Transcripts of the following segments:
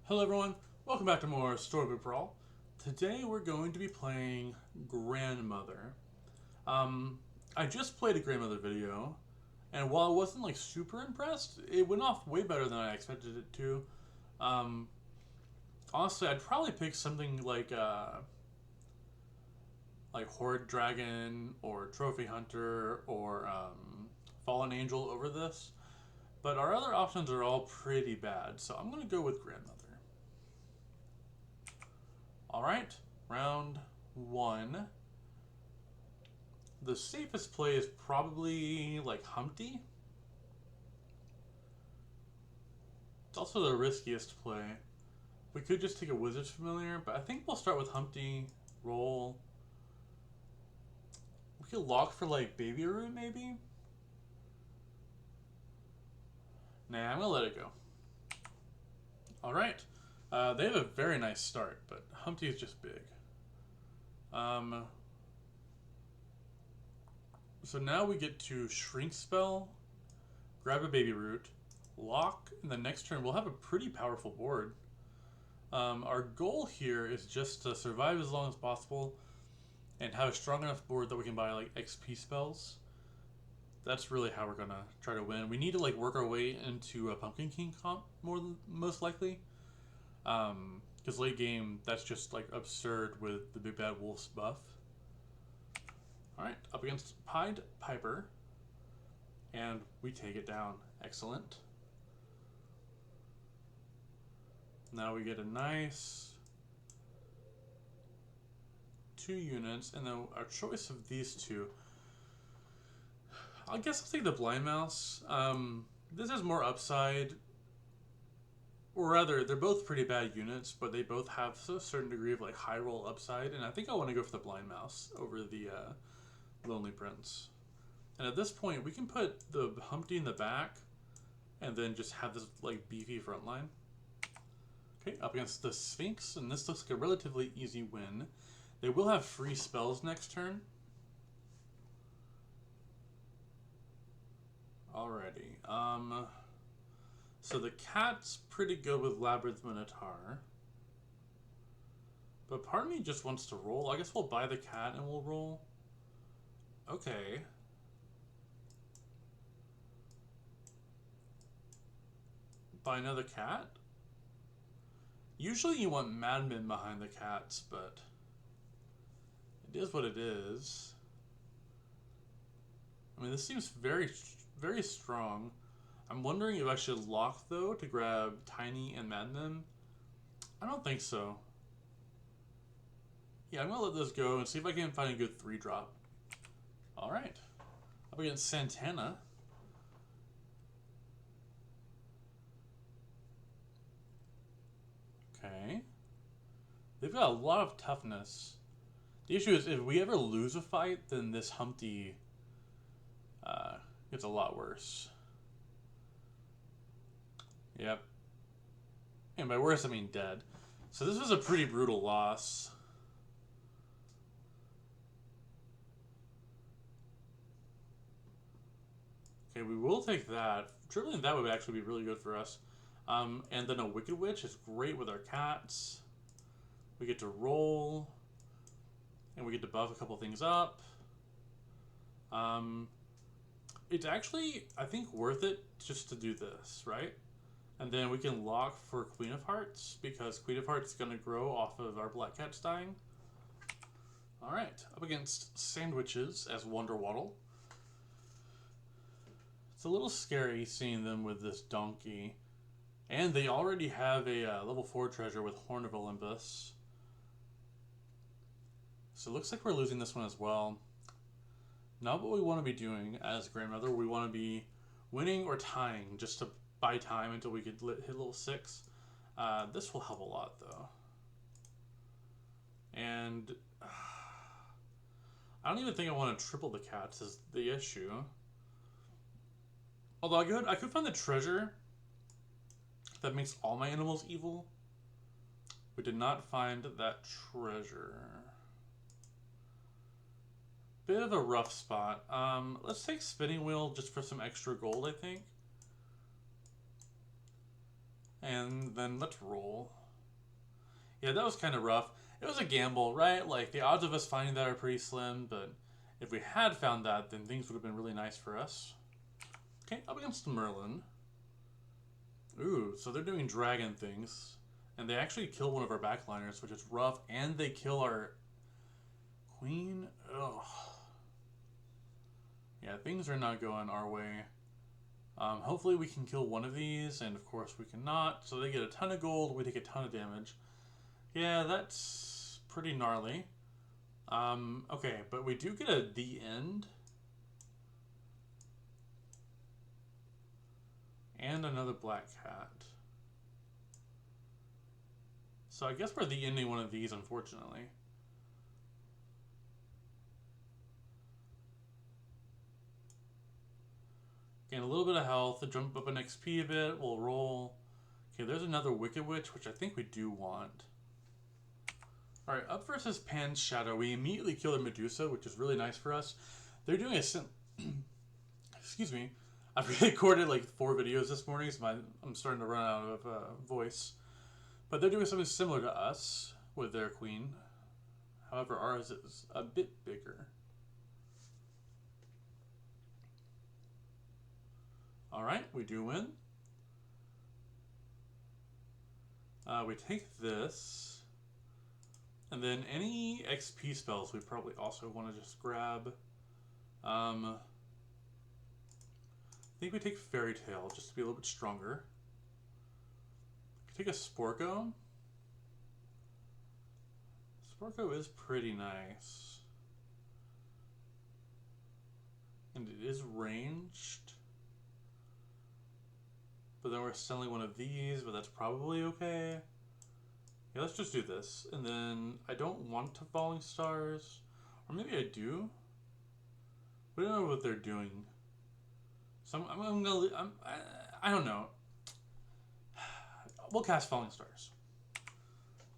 Hello everyone, welcome back to more Storybook Brawl. Today we're going to be playing Grandmother. I just played a Grandmother video, and while I wasn't like super impressed, it went off way better than I expected it to. Um, Honestly, I'd probably pick something like Horde Dragon or Trophy Hunter or Fallen Angel over this, but our other options are all pretty bad, so I'm gonna go with Grandmother. Alright, round one. The safest play is probably like Humpty. It's also the riskiest play. We could just take a Wizard's Familiar, but I think we'll start with Humpty, roll. We could lock for like Baby Root maybe? Nah, I'm gonna let it go. Alright. They have a very nice start, but Humpty is just big. Um, so now we get to Shrink Spell, grab a Baby Root, lock, and the next turn we'll have a pretty powerful board. Our goal here is just to survive as long as possible and have a strong enough board that we can buy like XP spells. That's really how we're gonna try to win. We need to like work our way into a Pumpkin King comp most likely, because late game that's just like absurd with the Big Bad Wolf's buff. All right, up against Pied Piper, and we take it down. Excellent. Now we get a nice 2 units, and then our choice of these two. I guess I'll take the Blind Mouse. This has more upside, or rather, they're both pretty bad units, but they both have a certain degree of like high roll upside, and I think I want to go for the Blind Mouse over the Lonely Prince. And at this point, we can put the Humpty in the back, and then just have this like beefy front line. Okay, up against the Sphinx, and this looks like a relatively easy win. They will have free spells next turn. Alrighty. So the cat's pretty good with Labyrinth Minotaur. But part of me just wants to roll. I guess we'll buy the cat and we'll roll. Okay. Buy another cat? Usually you want madmen behind the cats, but it is what it is. I mean, this seems very, very strong. I'm wondering if I should lock, though, to grab Tiny and Madmen. I don't think so. Yeah, I'm going to let this go and see if I can find a good 3-drop. Alright. Up against Santana. Okay. They've got a lot of toughness. The issue is if we ever lose a fight, then this Humpty gets a lot worse. Yep. And by worse, I mean dead. So this was a pretty brutal loss. Okay, we will take that. Tripling that would actually be really good for us. And then a Wicked Witch is great with our cats. We get to roll. And we get to buff a couple things up. It's actually, I think, worth it just to do this, right? And then we can lock for Queen of Hearts, because Queen of Hearts is going to grow off of our Black Cats dying. Alright, up against Sandwiches as Wonder Waddle. It's a little scary seeing them with this donkey. And they already have a level 4 treasure with Horn of Olympus. So it looks like we're losing this one as well. Not what we want to be doing as Grandmother. We want to be winning or tying just to buy time until we could hit level 6. This will help a lot, though. And I don't even think I want to triple the cats is the issue. Although I could find the treasure that makes all my animals evil. We did not find that treasure. Bit of a rough spot. Let's take Spinning Wheel just for some extra gold, I think. And then let's roll. Yeah, that was kind of rough. It was a gamble, right? Like, the odds of us finding that are pretty slim, but if we had found that, then things would have been really nice for us. Okay, up against Merlin. Ooh, so they're doing dragon things. And they actually kill one of our backliners, which is rough, and they kill our queen. Ugh. Yeah, things are not going our way. Hopefully we can kill one of these, and of course we cannot. So they get a ton of gold, we take a ton of damage. Yeah, that's pretty gnarly. Okay, but we do get a the end. And another black cat. So I guess we're the ending one of these, unfortunately. Gain a little bit of health, to jump up an XP a bit, we'll roll. Okay, there's another Wicked Witch, which I think we do want. Alright, up versus Pan's Shadow. We immediately kill the Medusa, which is really nice for us. They're doing a excuse me. I've recorded like 4 videos this morning, so I'm starting to run out of voice. But they're doing something similar to us with their queen. However, ours is a bit bigger. Alright, we do win. We take this. And then any XP spells we probably also want to just grab. I think we take Fairy Tale just to be a little bit stronger. Take a Sporko. Sporko is pretty nice. And it is ranged. But then we're selling one of these, but that's probably okay. Yeah, let's just do this. And then I don't want to Falling Stars. Or maybe I do. We don't know what they're doing. So I don't know. We'll cast Falling Stars.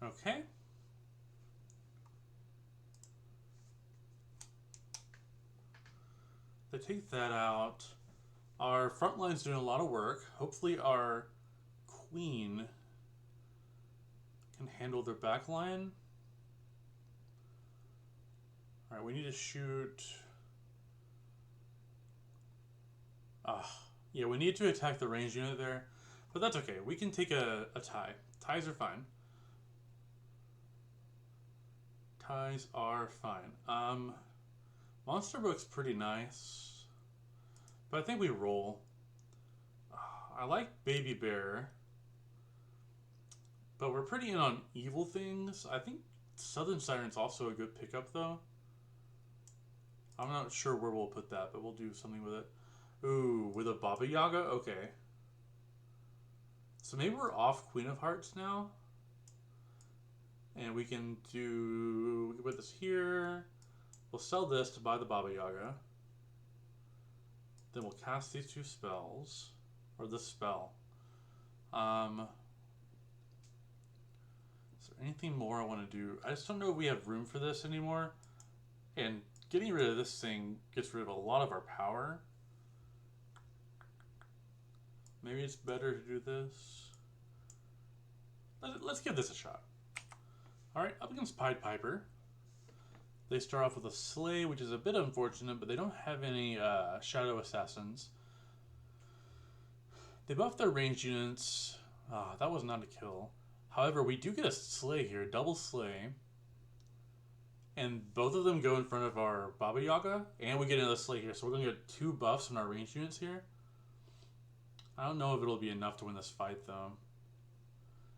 Okay. They take that out. Our front line's doing a lot of work. Hopefully our queen can handle their back line. Alright, we need to shoot... yeah, we need to attack the ranged unit there. But that's okay. We can take a tie. Ties are fine. Ties are fine. Monster Book's pretty nice. But I think we roll. I like Baby Bear. But we're pretty in on evil things. I think Southern Siren's also a good pickup, though. I'm not sure where we'll put that, but we'll do something with it. Ooh, with a Baba Yaga? Okay. So maybe we're off Queen of Hearts now. And we can put this here. We'll sell this to buy the Baba Yaga. Then we'll cast these 2 spells. Or this spell. Is there anything more I want to do? I just don't know if we have room for this anymore. And getting rid of this thing gets rid of a lot of our power. Maybe it's better to do this. Let's give this a shot. Alright, up against Pied Piper. They start off with a Slay, which is a bit unfortunate, but they don't have any Shadow Assassins. They buff their ranged units. That was not a kill. However, we do get a Slay here, double Slay. And both of them go in front of our Baba Yaga, and we get another Slay here. So we're going to get 2 buffs on our ranged units here. I don't know if it'll be enough to win this fight, though.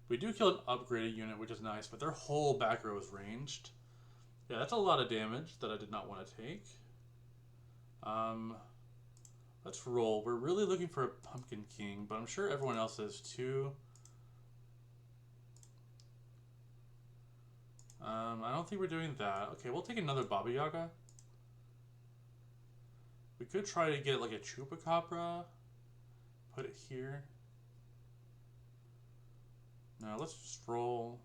We do kill an upgraded unit, which is nice, but their whole back row is ranged. Yeah, that's a lot of damage that I did not want to take. Let's roll. We're really looking for a Pumpkin King, but I'm sure everyone else is too. I don't think we're doing that. Okay, we'll take another Baba Yaga. We could try to get like a Chupacabra. Put it here. No, let's just roll.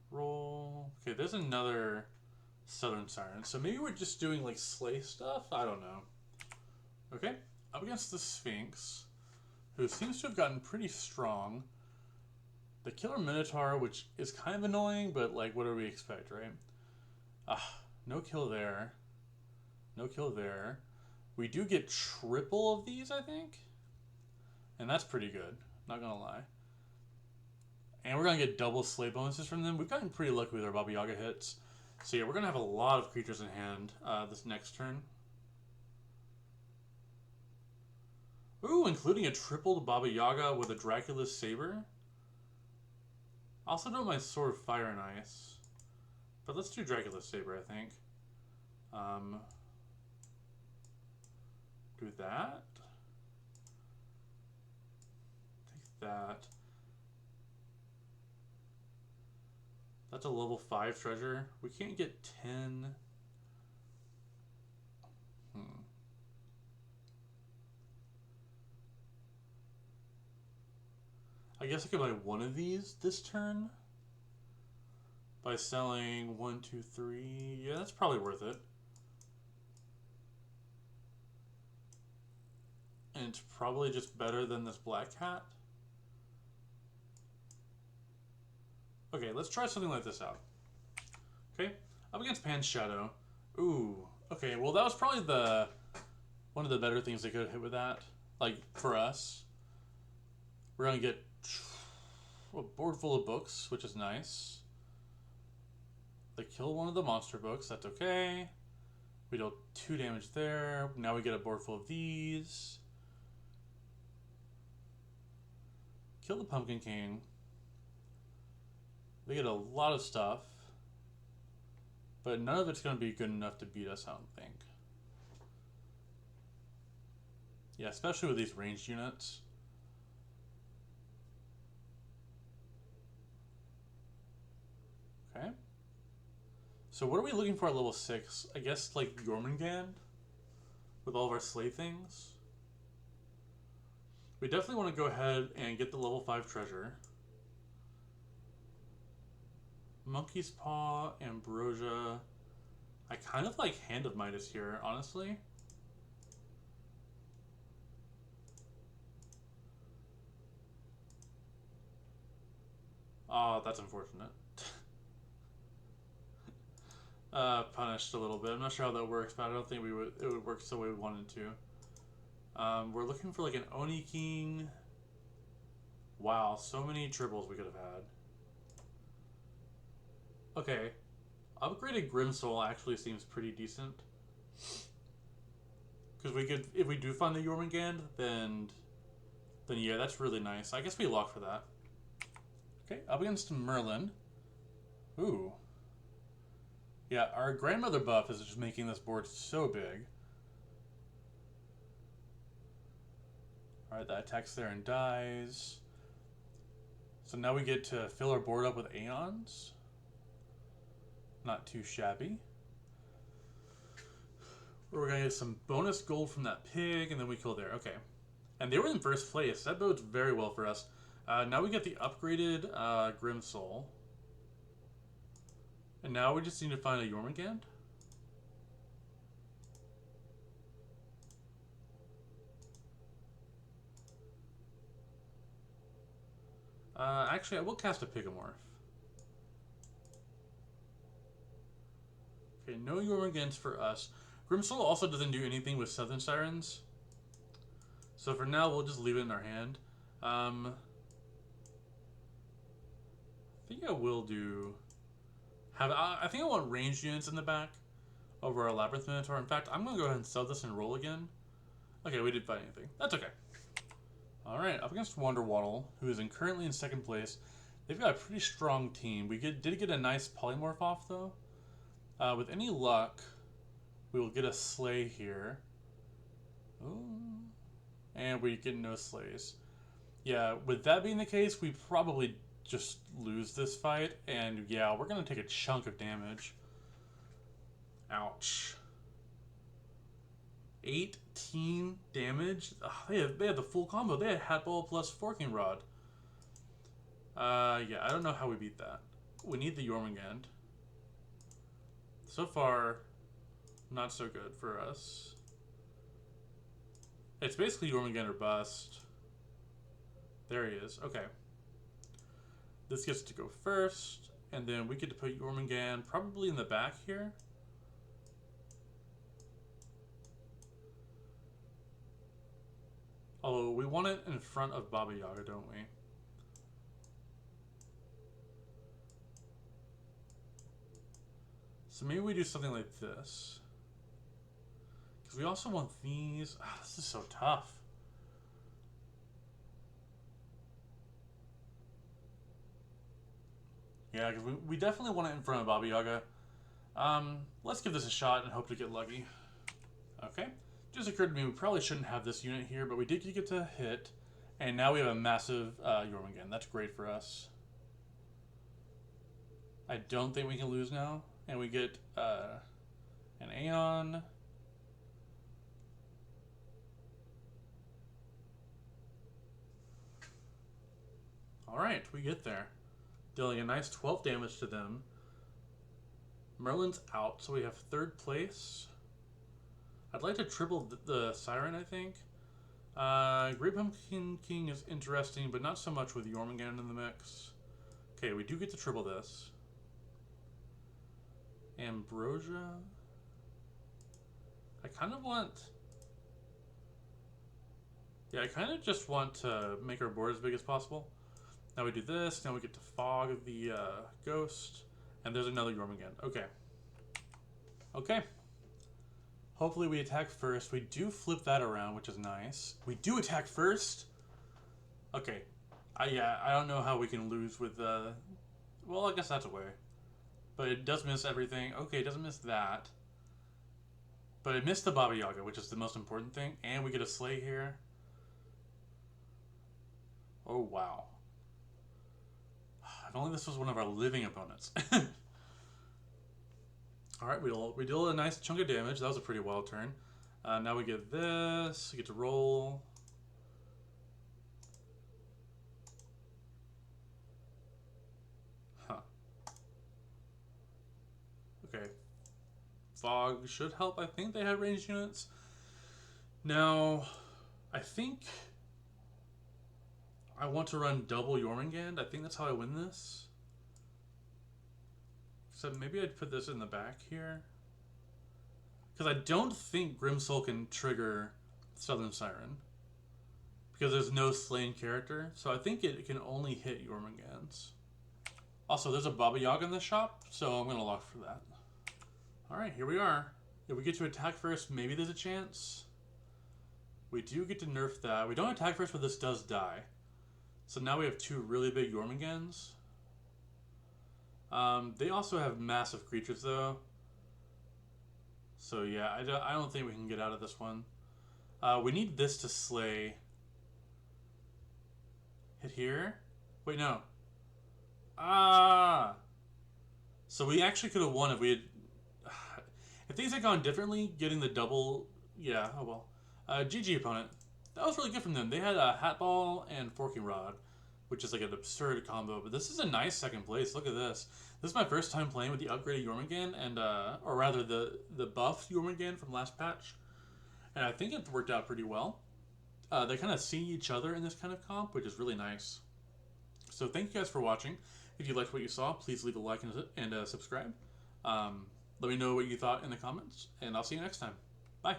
Roll. Okay, there's another Southern Siren. So maybe we're just doing like Slay stuff? I don't know. Okay, up against the Sphinx, who seems to have gotten pretty strong. The Killer Minotaur, which is kind of annoying, but like, what do we expect, right? No kill there. No kill there. We do get triple of these, I think. And that's pretty good, not gonna lie. And we're gonna get double slay bonuses from them. We've gotten pretty lucky with our Baba Yaga hits. So yeah, we're gonna have a lot of creatures in hand this next turn. Ooh, including a tripled Baba Yaga with a Dracula's Saber. I also don't mind Sword, Fire, and Ice. But let's do Dracula's Saber, I think. Do that. Take that. That's a level 5 treasure. We can't get 10. I guess I could buy one of these this turn by selling 1, 2, 3. Yeah, that's probably worth it. And it's probably just better than this Black Cat. Okay, let's try something like this out. Okay, up against Pan's Shadow. Ooh, okay, well that was probably one of the better things they could have hit with that. Like, for us. We're gonna get a board full of books, which is nice. They kill one of the monster books, that's okay. We deal 2 damage there. Now we get a board full of these. Kill the Pumpkin King. They get a lot of stuff. But none of it's going to be good enough to beat us, I don't think. Yeah, especially with these ranged units. Okay. So what are we looking for at level 6? I guess like Jormundand with all of our slay things. We definitely want to go ahead and get the level 5 treasure. Monkey's Paw, Ambrosia. I kind of like Hand of Midas here, honestly. Oh, that's unfortunate. Punished a little bit. I'm not sure how that works, but I don't think it would work the way we wanted to. We're looking for like an Oni King. Wow, so many triples we could have had. Okay. Upgraded Grimsoul actually seems pretty decent. Because we could, if we do find the Jormungand, then yeah, that's really nice. I guess we lock for that. Okay, up against Merlin. Ooh. Yeah, our grandmother buff is just making this board so big. Alright, that attacks there and dies. So now we get to fill our board up with Aeons. Not too shabby. We're going to get some bonus gold from that pig, and then we kill there. Okay. And they were in first place. That bodes very well for us. Now we get the upgraded Grimsoul. And now we just need to find a Jormungand. Actually, I will cast a Pigomorph. Okay, no Jormungands for us. Grimsoul also doesn't do anything with Southern Sirens. So for now, we'll just leave it in our hand. I think I will do... I think I want ranged units in the back over our Labyrinth Minotaur. In fact, I'm going to go ahead and sell this and roll again. Okay, we didn't find anything. That's okay. Alright, up against Wonder Waddle, who is currently in second place. They've got a pretty strong team. We did get a nice polymorph off, though. With any luck, we will get a slay here. Ooh. And we get no slays. Yeah, with that being the case, we probably just lose this fight. And yeah, we're going to take a chunk of damage. Ouch. 18 damage? Ugh, they had the full combo. They had Hat Ball plus Forking Rod. Yeah, I don't know how we beat that. We need the Jormungand. So far, not so good for us. It's basically Jormungand or bust. There he is. Okay. This gets to go first, and then we get to put Jormungand probably in the back here. Although we want it in front of Baba Yaga, don't we? So maybe we do something like this. Because we also want these. Ah, this is so tough. Yeah, because we definitely want it in front of Baba Yaga. Let's give this a shot and hope to get lucky. Okay. Just occurred to me we probably shouldn't have this unit here, but we did get to hit. And now we have a massive Jormungand. That's great for us. I don't think we can lose now. And we get an Aeon. Alright, we get there. Dealing a nice 12 damage to them. Merlin's out, so we have third place. I'd like to triple the Siren, I think. Great Pumpkin King is interesting, but not so much with Jormungand in the mix. Okay, we do get to triple this. Ambrosia. I kind of want... Yeah, I kind of just want to make our board as big as possible. Now we do this, now we get to fog the ghost, and there's another Jormungand. Okay. Okay. Hopefully we attack first. We do flip that around, which is nice. We do attack first? Okay. Yeah, I don't know how we can lose with... well, I guess that's a way. But it does miss everything. Okay, it doesn't miss that. But it missed the Baba Yaga, which is the most important thing. And we get a Slay here. Oh, wow. If only this was one of our living opponents. Alright, we deal a nice chunk of damage. That was a pretty wild turn. Now we get this. We get to roll. Huh. Okay. Fog should help. I think they have ranged units. Now, I think I want to run double Jormungand. I think that's how I win this. So maybe I'd put this in the back here. Because I don't think Grimsoul can trigger Southern Siren. Because there's no slain character. So I think it can only hit Jormungands. Also, there's a Baba Yaga in the shop, so I'm going to lock for that. Alright, here we are. If we get to attack first, maybe there's a chance. We do get to nerf that. We don't attack first, but this does die. So now we have two really big Jormungands. They also have massive creatures, though. So yeah, I don't think we can get out of this one. We need this to slay. Hit here? Wait, no. Ah! So we actually could have won if we had... If things had gone differently, getting the double... Yeah, oh well. GG opponent. That was really good from them. They had a Hat Ball and Forking Rod, which is like an absurd combo. But this is a nice second place. Look at this. This is my first time playing with the upgraded Jormungand, and or rather the buffed Jormungand from last patch. And I think it worked out pretty well. They kind of see each other in this kind of comp, which is really nice. So thank you guys for watching. If you liked what you saw, please leave a like and subscribe. Let me know what you thought in the comments, and I'll see you next time. Bye.